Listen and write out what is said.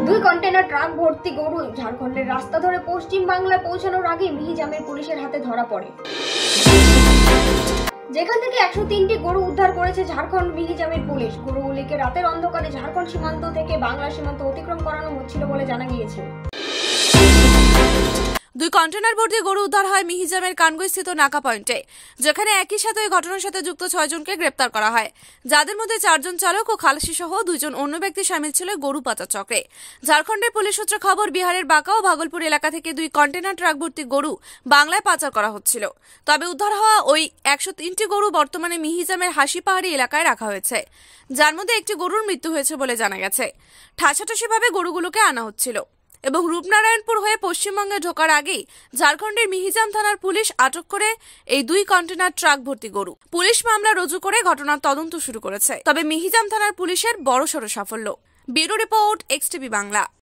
দুই container truck ভর্তি গরু ঝাড়খণ্ডের রাস্তা ধরে পশ্চিম বাংলায় পৌঁছানোর আগে মিহিজামের পুলিশের হাতে ধরা পড়ে, যেখান থেকে 103টি গরু উদ্ধার করেছে ঝাড়খণ্ড মিহিজামের পুলিশ। গরুগুলিকে রাতের অন্ধকারে ঝাড়খণ্ড সীমান্ত থেকে বাংলা সীমান্ত অতিক্রম করানো হচ্ছিল বলে জানা গিয়েছে। দুই কন্টেনার ভর্তি গরু উদ্ধার হয় মিহিজামের কানগইস্থিত নাকা পয়েন্টে, যেখানে একই সাথে ওই ঘটনার সাথে যুক্ত 6 জনকে গ্রেপ্তার করা হয়, যাদের মধ্যে 4 জন চালক ও খালাসি সহ 2 জন অন্য ব্যক্তি শামিল ছিল গরু পাচার চক্রে। ঝাড়খণ্ডের পুলিশ সূত্রে খবর, বিহারের বাঁকা ও ভাগলপুর এলাকা থেকে 2 কন্টেনার ট্রাক ভর্তি গরু বাংলায় পাচার করা হচ্ছিল। তবে উদ্ধার হওয়া ওই 103টি গরু বর্তমানে মিহিজামের হাসিপাহাড়ি এলাকায় রাখা হয়েছে, যার মধ্যে একটি গরুর মৃত্যু হয়েছে বলে জানা গেছে। ঠাসাঠাসিভাবে গরুগুলোকে আনা হচ্ছিল এবং রূপনারায়ণপুর হয়ে পশ্চিমবঙ্গে ঢোকার আগেই ঝাড়খণ্ডের মিহিজাম থানার পুলিশ আটক করে এই 2 কন্টেনার ট্রাক ভর্তি গরু। পুলিশ মামলা রুজু করে ঘটনার তদন্ত শুরু করেছে। তবে মিহিজাম থানার পুলিশের বড়সড় সাফল্য। Bureau report, XTV Bangla.